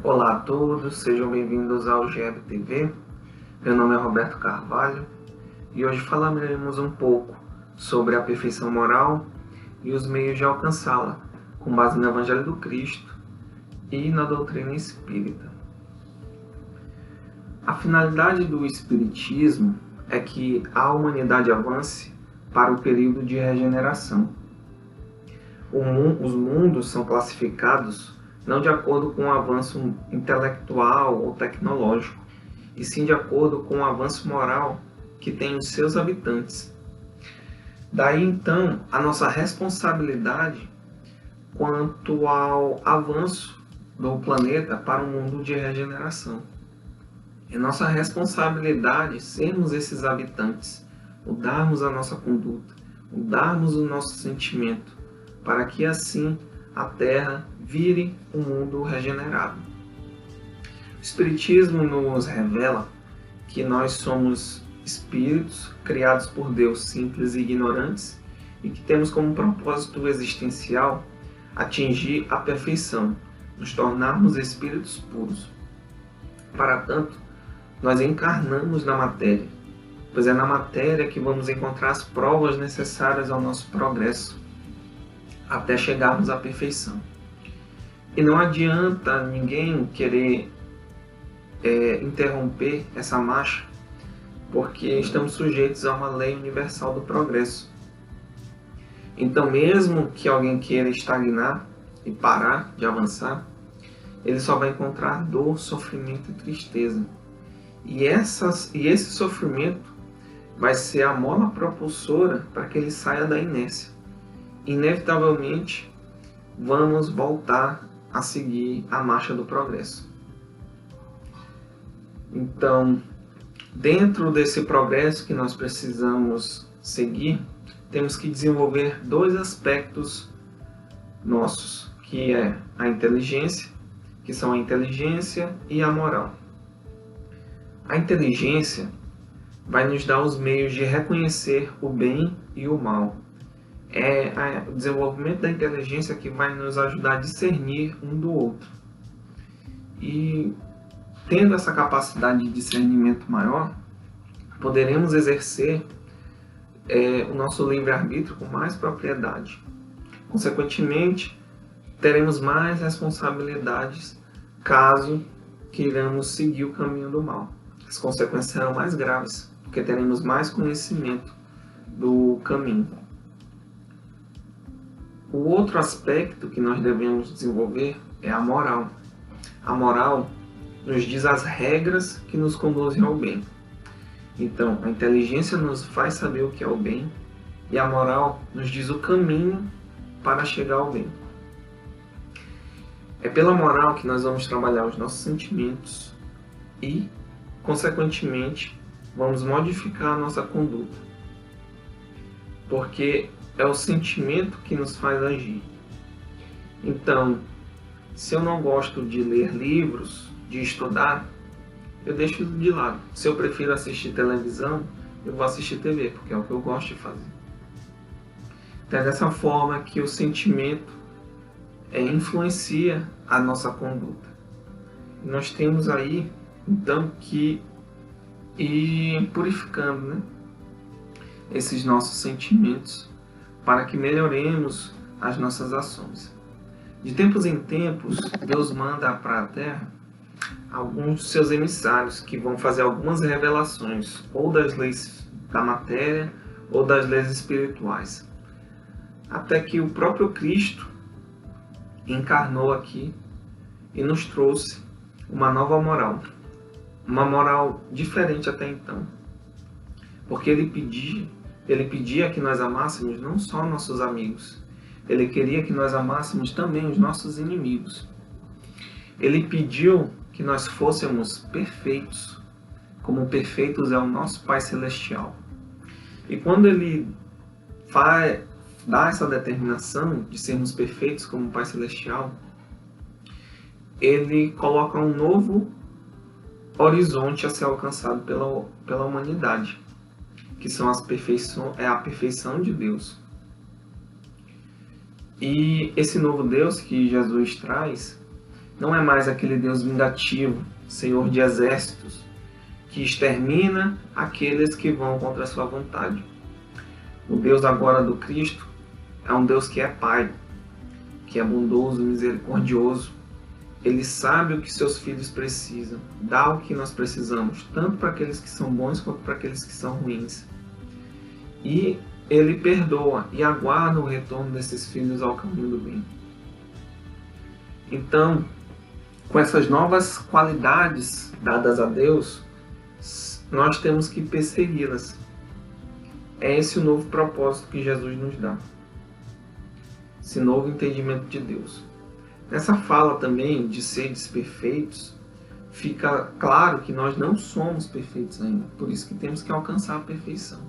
Olá a todos, sejam bem-vindos ao GEB TV. Meu nome é Roberto Carvalho e hoje falaremos um pouco sobre a perfeição moral e os meios de alcançá-la, com base no Evangelho do Cristo e na doutrina espírita. A finalidade do Espiritismo é que a humanidade avance para o período de regeneração. Os mundos são classificados não de acordo com o avanço intelectual ou tecnológico, e sim de acordo com o avanço moral que tem os seus habitantes. Daí então a nossa responsabilidade quanto ao avanço do planeta para um mundo de regeneração. É nossa responsabilidade sermos esses habitantes, mudarmos a nossa conduta, mudarmos o nosso sentimento, para que assim a Terra vire um mundo regenerado. O Espiritismo nos revela que nós somos espíritos criados por Deus simples e ignorantes e que temos como propósito existencial atingir a perfeição, nos tornarmos espíritos puros. Para tanto, nós encarnamos na matéria, pois é na matéria que vamos encontrar as provas necessárias ao nosso progresso, até chegarmos à perfeição. E não adianta ninguém querer interromper essa marcha, porque estamos sujeitos a uma lei universal do progresso. Então, mesmo que alguém queira estagnar e parar de avançar, ele só vai encontrar dor, sofrimento e tristeza. E esse sofrimento vai ser a mola propulsora para que ele saia da inércia. Inevitavelmente, vamos voltar a seguir a marcha do progresso. Então, dentro desse progresso que nós precisamos seguir, temos que desenvolver dois aspectos nossos, que é a inteligência, que são a inteligência e a moral. A inteligência vai nos dar os meios de reconhecer o bem e o mal. É o desenvolvimento da inteligência que vai nos ajudar a discernir um do outro. E tendo essa capacidade de discernimento maior, poderemos exercer o nosso livre-arbítrio com mais propriedade. Consequentemente, teremos mais responsabilidades caso queiramos seguir o caminho do mal. As consequências serão mais graves, porque teremos mais conhecimento do caminho. O outro aspecto que nós devemos desenvolver é a moral. A moral nos diz as regras que nos conduzem ao bem. Então, a inteligência nos faz saber o que é o bem e a moral nos diz o caminho para chegar ao bem. É pela moral que nós vamos trabalhar os nossos sentimentos e, consequentemente, vamos modificar a nossa conduta. Porque é o sentimento que nos faz agir. Então, se eu não gosto de ler livros, de estudar, eu deixo de lado. Se eu prefiro assistir televisão, eu vou assistir TV, porque é o que eu gosto de fazer. Então é dessa forma que o sentimento influencia a nossa conduta. E nós temos aí, então, que ir purificando, esses nossos sentimentos, para que melhoremos as nossas ações. De tempos em tempos, Deus manda para a Terra alguns de seus emissários que vão fazer algumas revelações, ou das leis da matéria, ou das leis espirituais. Até que o próprio Cristo encarnou aqui e nos trouxe uma nova moral. Uma moral diferente até então. Porque ele pedia que nós amássemos não só nossos amigos, ele queria que nós amássemos também os nossos inimigos. Ele pediu que nós fôssemos perfeitos, como perfeitos é o nosso Pai Celestial. E quando ele dá essa determinação de sermos perfeitos como o Pai Celestial, ele coloca um novo horizonte a ser alcançado pela humanidade, que são a perfeição de Deus. E esse novo Deus que Jesus traz não é mais aquele Deus vingativo, Senhor de exércitos, que extermina aqueles que vão contra a sua vontade. O Deus agora do Cristo é um Deus que é Pai, que é bondoso, misericordioso. Ele sabe o que seus filhos precisam, dá o que nós precisamos, tanto para aqueles que são bons quanto para aqueles que são ruins. E Ele perdoa e aguarda o retorno desses filhos ao caminho do bem. Então, com essas novas qualidades dadas a Deus, nós temos que persegui-las. É esse o novo propósito que Jesus nos dá. Esse novo entendimento de Deus. Nessa fala também de seres perfeitos, fica claro que nós não somos perfeitos ainda. Por isso que temos que alcançar a perfeição.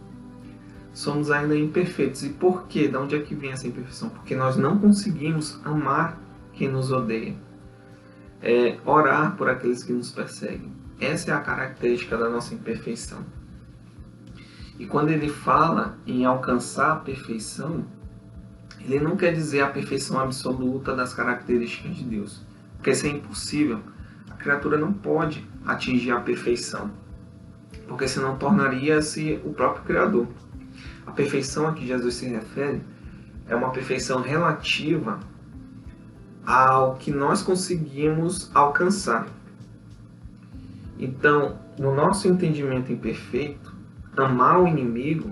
Somos ainda imperfeitos. E por quê? De onde é que vem essa imperfeição? Porque nós não conseguimos amar quem nos odeia. Orar por aqueles que nos perseguem. Essa é a característica da nossa imperfeição. E quando ele fala em alcançar a perfeição, ele não quer dizer a perfeição absoluta das características de Deus, porque isso é impossível. A criatura não pode atingir a perfeição, porque senão tornaria-se o próprio Criador. A perfeição a que Jesus se refere é uma perfeição relativa ao que nós conseguimos alcançar. Então, no nosso entendimento imperfeito, amar o inimigo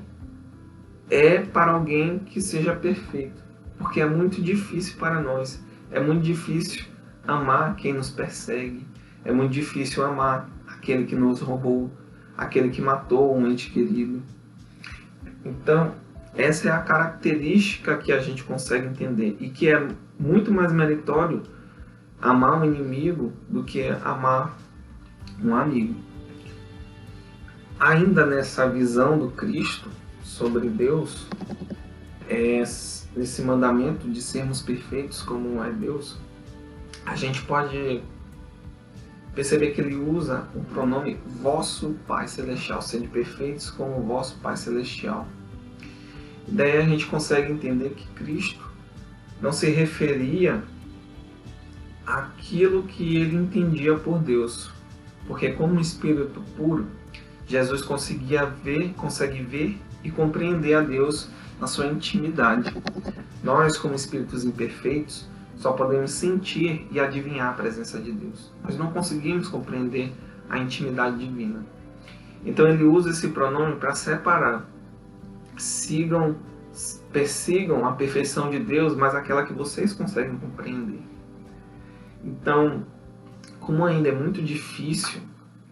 é para alguém que seja perfeito, porque é muito difícil para nós. É muito difícil amar quem nos persegue, é muito difícil amar aquele que nos roubou, aquele que matou um ente querido. Então, essa é a característica que a gente consegue entender e que é muito mais meritório amar um inimigo do que amar um amigo. Ainda nessa visão do Cristo sobre Deus, nesse mandamento de sermos perfeitos como é Deus, a gente pode perceber que ele usa o pronome vosso Pai Celestial, sede perfeitos como o vosso Pai Celestial. E daí a gente consegue entender que Cristo não se referia àquilo que ele entendia por Deus, porque como espírito puro, Jesus consegue ver e compreender a Deus na sua intimidade. Nós, como espíritos imperfeitos, só podemos sentir e adivinhar a presença de Deus. Nós não conseguimos compreender a intimidade divina. Então ele usa esse pronome para separar. Persigam a perfeição de Deus, mas aquela que vocês conseguem compreender. Então, como ainda é muito difícil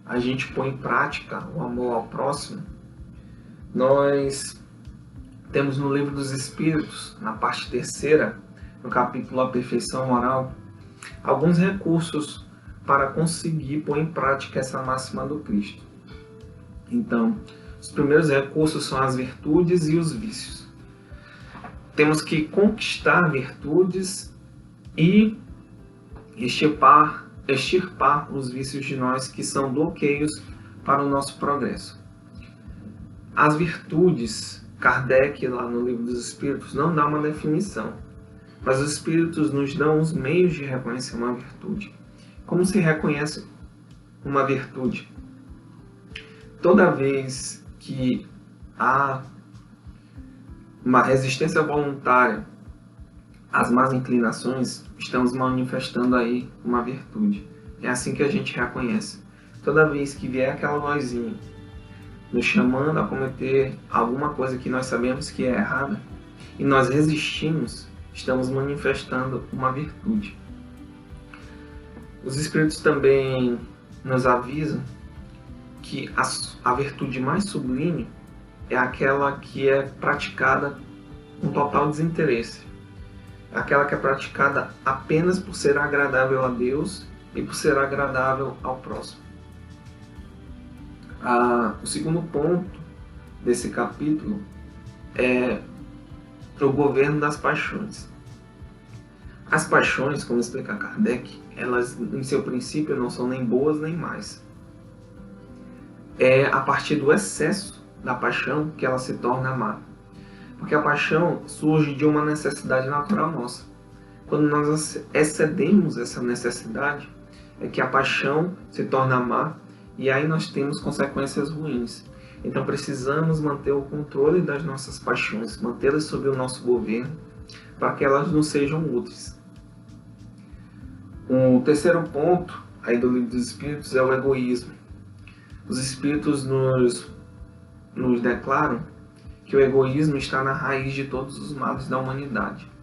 a gente pôr em prática o amor ao próximo, nós temos no Livro dos Espíritos, na parte 3ª, no capítulo A Perfeição Moral, alguns recursos para conseguir pôr em prática essa máxima do Cristo. Então, os primeiros recursos são as virtudes e os vícios. Temos que conquistar virtudes e extirpar os vícios de nós que são bloqueios para o nosso progresso. As virtudes, Kardec, lá no Livro dos Espíritos, não dá uma definição, mas os Espíritos nos dão os meios de reconhecer uma virtude. Como se reconhece uma virtude? Toda vez que há uma resistência voluntária às más inclinações, estamos manifestando aí uma virtude. É assim que a gente reconhece. Toda vez que vier aquela vozinha nos chamando a cometer alguma coisa que nós sabemos que é errada e nós resistimos, estamos manifestando uma virtude. Os Espíritos também nos avisam que a virtude mais sublime é aquela que é praticada com total desinteresse. É aquela que é praticada apenas por ser agradável a Deus e por ser agradável ao próximo. O segundo ponto desse capítulo é o governo das paixões. As paixões, como explica Kardec, elas em seu princípio não são nem boas nem más. É a partir do excesso da paixão que ela se torna má. Porque a paixão surge de uma necessidade natural nossa. Quando nós excedemos essa necessidade, é que a paixão se torna má e aí nós temos consequências ruins. Então precisamos manter o controle das nossas paixões, mantê-las sob o nosso governo, para que elas nos sejam úteis. O terceiro ponto aí do Livro dos Espíritos é o egoísmo. Os Espíritos nos declaram que o egoísmo está na raiz de todos os males da humanidade.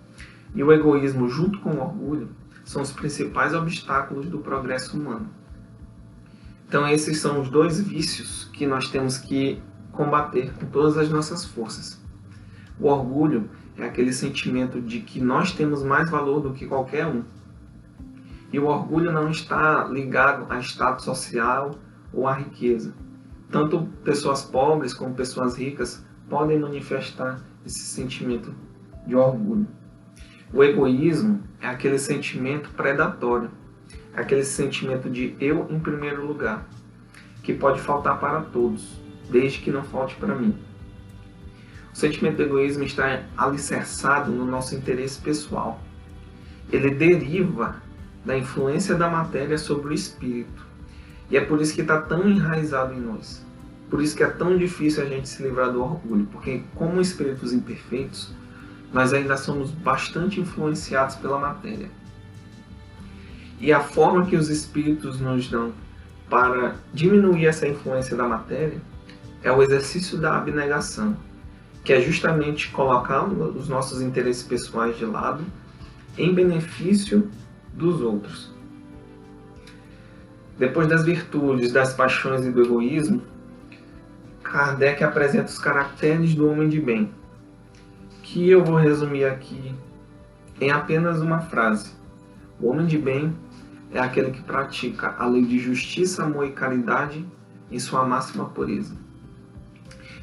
E o egoísmo, junto com o orgulho, são os principais obstáculos do progresso humano. Então esses são os dois vícios que nós temos que combater com todas as nossas forças. O orgulho é aquele sentimento de que nós temos mais valor do que qualquer um. E o orgulho não está ligado a status social ou à riqueza. Tanto pessoas pobres como pessoas ricas podem manifestar esse sentimento de orgulho. O egoísmo é aquele sentimento predatório, é aquele sentimento de eu em primeiro lugar, que pode faltar para todos, desde que não falte para mim. O sentimento do egoísmo está alicerçado no nosso interesse pessoal. Ele deriva da influência da matéria sobre o espírito. E é por isso que está tão enraizado em nós. Por isso que é tão difícil a gente se livrar do orgulho, porque como espíritos imperfeitos, nós ainda somos bastante influenciados pela matéria. E a forma que os espíritos nos dão para diminuir essa influência da matéria é o exercício da abnegação, que é justamente colocar os nossos interesses pessoais de lado em benefício dos outros. Depois das virtudes, das paixões e do egoísmo, Kardec apresenta os caracteres do homem de bem, que eu vou resumir aqui em apenas uma frase. O homem de bem é aquele que pratica a lei de justiça, amor e caridade em sua máxima pureza.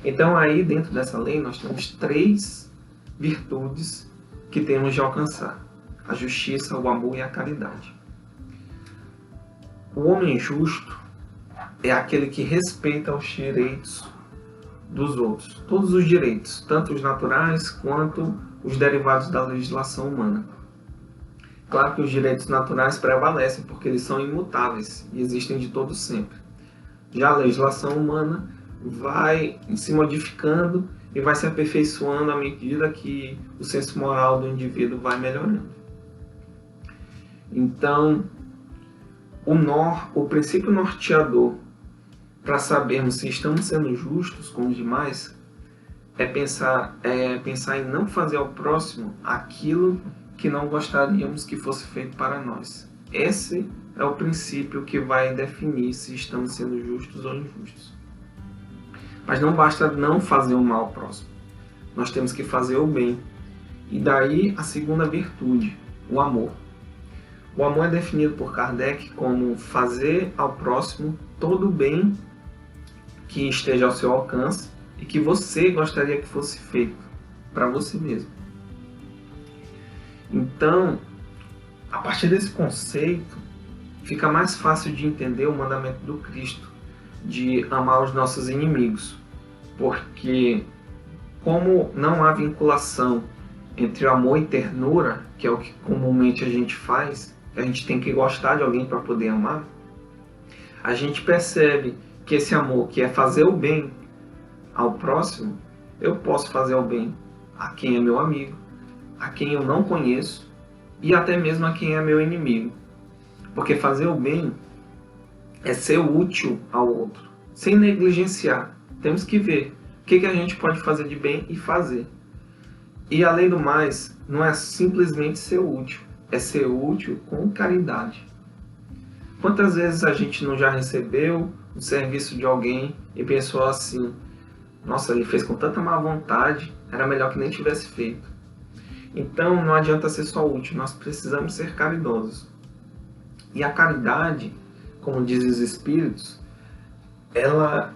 Então aí dentro dessa lei nós temos 3 virtudes que temos de alcançar: a justiça, o amor e a caridade. O homem justo é aquele que respeita os direitos dos outros, todos os direitos, tanto os naturais quanto os derivados da legislação humana. Claro que os direitos naturais prevalecem porque eles são imutáveis e existem de todo sempre. Já a legislação humana vai se modificando e vai se aperfeiçoando à medida que o senso moral do indivíduo vai melhorando. Então, o princípio norteador para sabermos se estamos sendo justos com os demais é pensar em não fazer ao próximo aquilo que não gostaríamos que fosse feito para nós. Esse é o princípio que vai definir se estamos sendo justos ou injustos. Mas não basta não fazer o mal ao próximo. Nós temos que fazer o bem. E daí a segunda virtude, o amor. O amor é definido por Kardec como fazer ao próximo todo o bem que esteja ao seu alcance e que você gostaria que fosse feito para você mesmo. Então, a partir desse conceito, fica mais fácil de entender o mandamento do Cristo, de amar os nossos inimigos, porque como não há vinculação entre amor e ternura, que é o que comumente a gente faz, a gente tem que gostar de alguém para poder amar, a gente percebe que esse amor, que é fazer o bem ao próximo, eu posso fazer o bem a quem é meu amigo, a quem eu não conheço e até mesmo a quem é meu inimigo. Porque fazer o bem é ser útil ao outro, sem negligenciar. Temos que ver o que a gente pode fazer de bem e fazer. E além do mais, não é simplesmente ser útil, é ser útil com caridade. Quantas vezes a gente não já recebeu o serviço de alguém e pensou assim: nossa, ele fez com tanta má vontade, era melhor que nem tivesse feito. Então não adianta ser só útil, nós precisamos ser caridosos. E a caridade, como dizem os Espíritos, ela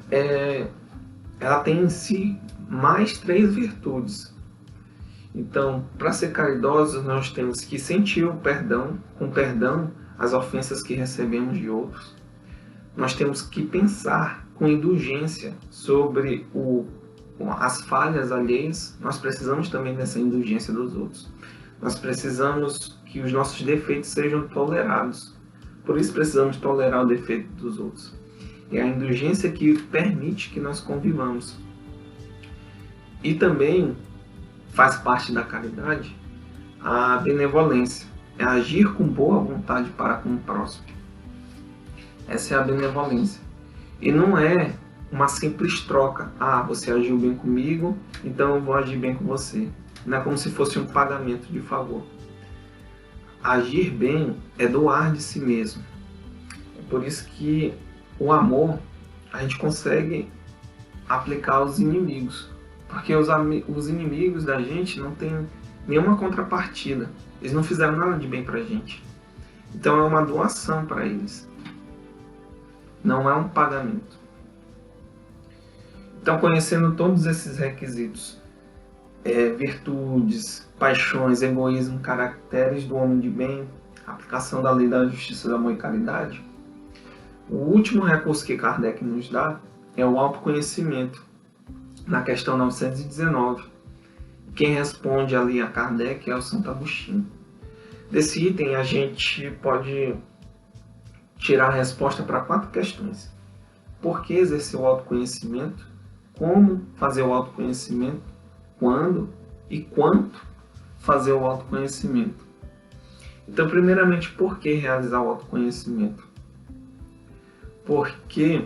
tem em si mais 3 virtudes. Então, para ser caridosos, nós temos que sentir o perdão, com perdão, as ofensas que recebemos de outros. Nós temos que pensar com indulgência sobre as falhas alheias. Nós precisamos também dessa indulgência dos outros. Nós precisamos que os nossos defeitos sejam tolerados. Por isso precisamos tolerar o defeito dos outros. É a indulgência que permite que nós convivamos. E também faz parte da caridade a benevolência. É agir com boa vontade para com o próximo. Essa é a benevolência. E não é uma simples troca. Ah, você agiu bem comigo, então eu vou agir bem com você. Não é como se fosse um pagamento de favor. Agir bem é doar de si mesmo. É por isso que o amor a gente consegue aplicar aos inimigos. Porque os inimigos da gente não têm nenhuma contrapartida. Eles não fizeram nada de bem pra gente. Então é uma doação para eles. Não é um pagamento. Então, conhecendo todos esses requisitos, virtudes, paixões, egoísmo, caracteres do homem de bem, aplicação da lei da justiça, do amor e caridade, o último recurso que Kardec nos dá é o autoconhecimento, na questão 919. Quem responde ali a Kardec é o Santo Agostinho. Desse item a gente pode tirar a resposta para 4 questões. Por que exercer o autoconhecimento? Como fazer o autoconhecimento? Quando e quanto fazer o autoconhecimento? Então, primeiramente, por que realizar o autoconhecimento? Porque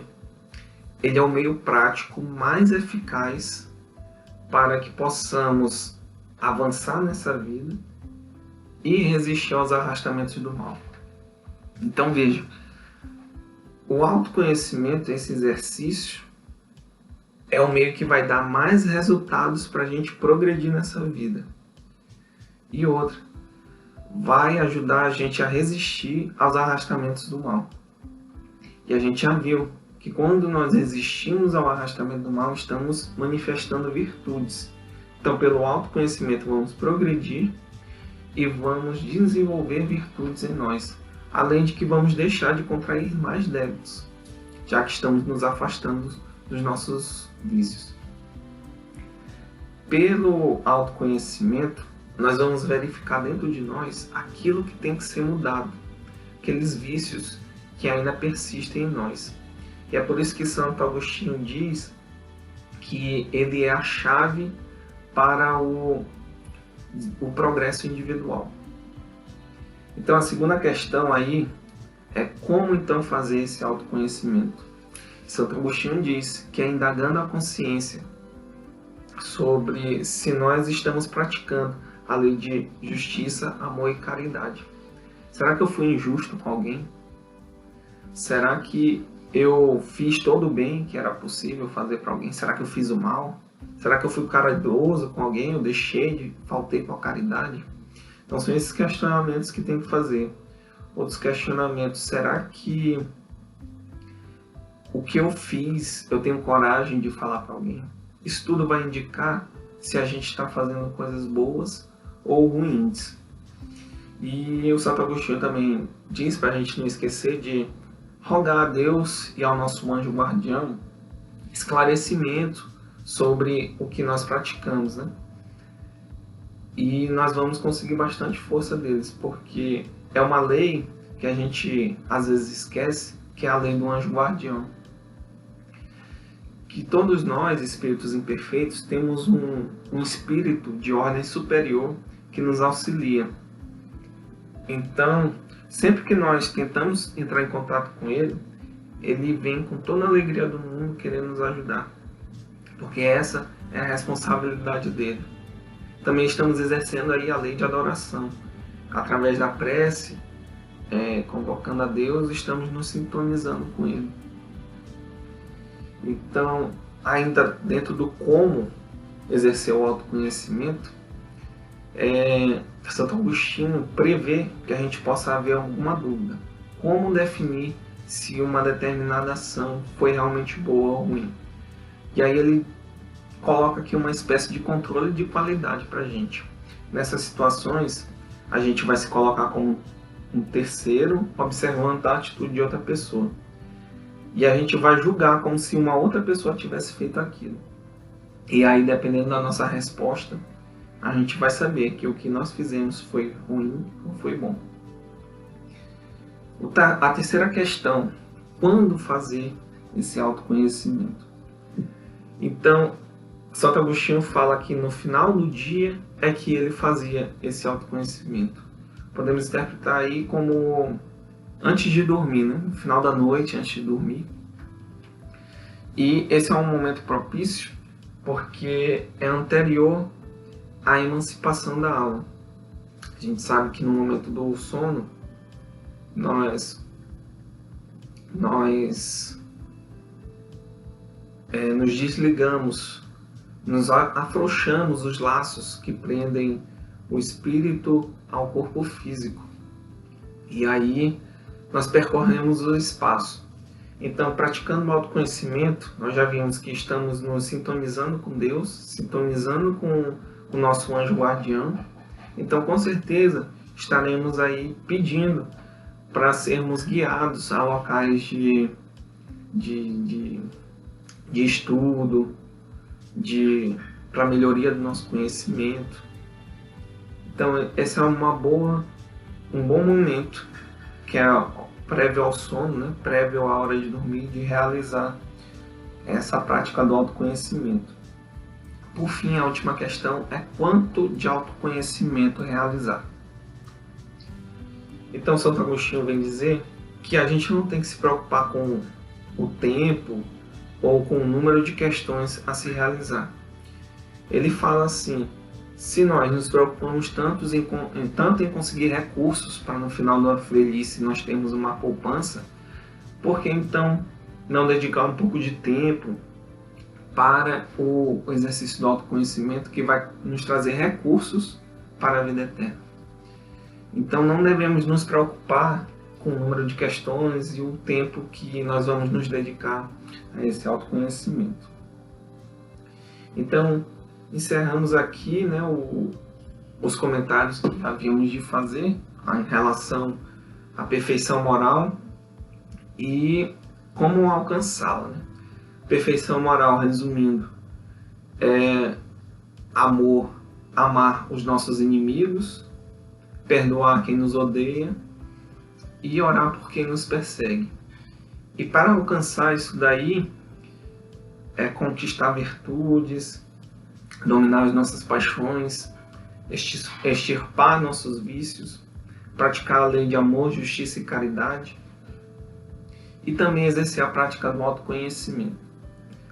ele é o meio prático mais eficaz para que possamos avançar nessa vida e resistir aos arrastamentos do mal. Então, veja, o autoconhecimento, esse exercício, é o meio que vai dar mais resultados para a gente progredir nessa vida. E outra, vai ajudar a gente a resistir aos arrastamentos do mal. E a gente já viu que quando nós resistimos ao arrastamento do mal, estamos manifestando virtudes. Então, pelo autoconhecimento, vamos progredir e vamos desenvolver virtudes em nós. Além de que vamos deixar de contrair mais débitos, já que estamos nos afastando dos nossos vícios. Pelo autoconhecimento, nós vamos verificar dentro de nós aquilo que tem que ser mudado, aqueles vícios que ainda persistem em nós. E é por isso que Santo Agostinho diz que ele é a chave para o progresso individual. Então a segunda questão aí é como então fazer esse autoconhecimento. Santo Agostinho diz que é indagando a consciência sobre se nós estamos praticando a lei de justiça, amor e caridade. Será que eu fui injusto com alguém? Será que eu fiz todo o bem que era possível fazer para alguém? Será que eu fiz o mal? Será que eu fui caridoso com alguém? Eu faltei com a caridade? Então são esses questionamentos que tem que fazer. Outros questionamentos, será que o que eu fiz, eu tenho coragem de falar para alguém? Isso tudo vai indicar se a gente está fazendo coisas boas ou ruins. E o Santo Agostinho também diz para a gente não esquecer de rogar a Deus e ao nosso anjo guardião esclarecimento sobre o que nós praticamos, né? E nós vamos conseguir bastante força deles, porque é uma lei que a gente às vezes esquece, que é a lei do anjo guardião. Que todos nós, espíritos imperfeitos, temos um espírito de ordem superior que nos auxilia. Então, sempre que nós tentamos entrar em contato com ele, ele vem com toda a alegria do mundo querendo nos ajudar. Porque essa é a responsabilidade dele. Também estamos exercendo aí a lei de adoração. Através da prece, convocando a Deus, estamos nos sintonizando com ele. Então, ainda dentro do como exercer o autoconhecimento, Santo Agostinho prevê que a gente possa haver alguma dúvida. Como definir se uma determinada ação foi realmente boa ou ruim? E aí ele coloca aqui uma espécie de controle de qualidade para a gente. Nessas situações, a gente vai se colocar como um terceiro, observando a atitude de outra pessoa. E a gente vai julgar como se uma outra pessoa tivesse feito aquilo. E aí, dependendo da nossa resposta, a gente vai saber que o que nós fizemos foi ruim ou foi bom. A terceira questão: quando fazer esse autoconhecimento? Então, Santo Agostinho fala que no final do dia é que ele fazia esse autoconhecimento. Podemos interpretar aí como antes de dormir, né? No final da noite, antes de dormir. E esse é um momento propício porque é anterior à emancipação da alma. A gente sabe que no momento do sono, nós nos desligamos, nos afrouxamos os laços que prendem o espírito ao corpo físico. E aí nós percorremos o espaço. Então, praticando o autoconhecimento, nós já vimos que estamos nos sintonizando com Deus, sintonizando com o nosso anjo guardião. Então, com certeza, estaremos aí pedindo para sermos guiados a locais de estudo, para melhoria do nosso conhecimento. Então, esse é um bom momento, que é prévio ao sono, né? Prévio à hora de dormir, de realizar essa prática do autoconhecimento. Por fim, a última questão é quanto de autoconhecimento realizar. Então, Santo Agostinho vem dizer que a gente não tem que se preocupar com o tempo ou com o número de questões a se realizar. Ele fala assim: se nós nos preocupamos tanto em conseguir recursos para no final da velhice nós termos uma poupança, por que então não dedicar um pouco de tempo para o exercício do autoconhecimento, que vai nos trazer recursos para a vida eterna? Então não devemos nos preocupar com o número de questões e o tempo que nós vamos nos dedicar a esse autoconhecimento. Então, encerramos aqui, né, os comentários que havíamos de fazer em relação à perfeição moral e como alcançá-la. Né? Perfeição moral, resumindo, é amar os nossos inimigos, perdoar quem nos odeia e orar por quem nos persegue. E para alcançar isso daí, é conquistar virtudes, dominar as nossas paixões, extirpar nossos vícios, praticar a lei de amor, justiça e caridade, e também exercer a prática do autoconhecimento.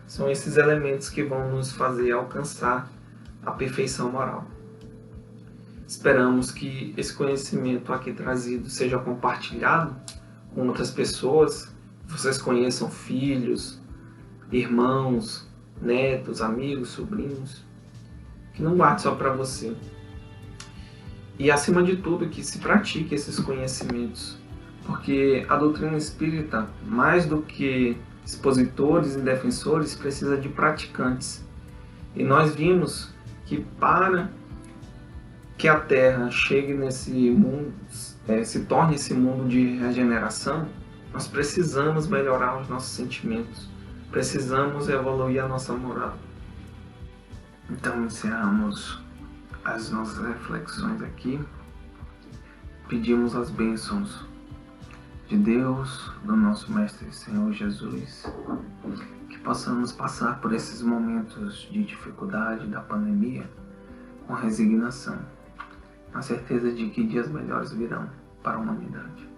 São esses elementos que vão nos fazer alcançar a perfeição moral. Esperamos que esse conhecimento aqui trazido seja compartilhado com outras pessoas, que vocês conheçam filhos, irmãos, netos, amigos, sobrinhos, que não guarde só para você. E acima de tudo, que se pratique esses conhecimentos, porque a doutrina espírita, mais do que expositores e defensores, precisa de praticantes. E nós vimos que para que a Terra chegue nesse mundo, se torne esse mundo de regeneração, nós precisamos melhorar os nossos sentimentos, precisamos evoluir a nossa moral. Então encerramos as nossas reflexões aqui, pedimos as bênçãos de Deus, do nosso Mestre Senhor Jesus, que possamos passar por esses momentos de dificuldade da pandemia com resignação, na certeza de que dias melhores virão para a humanidade.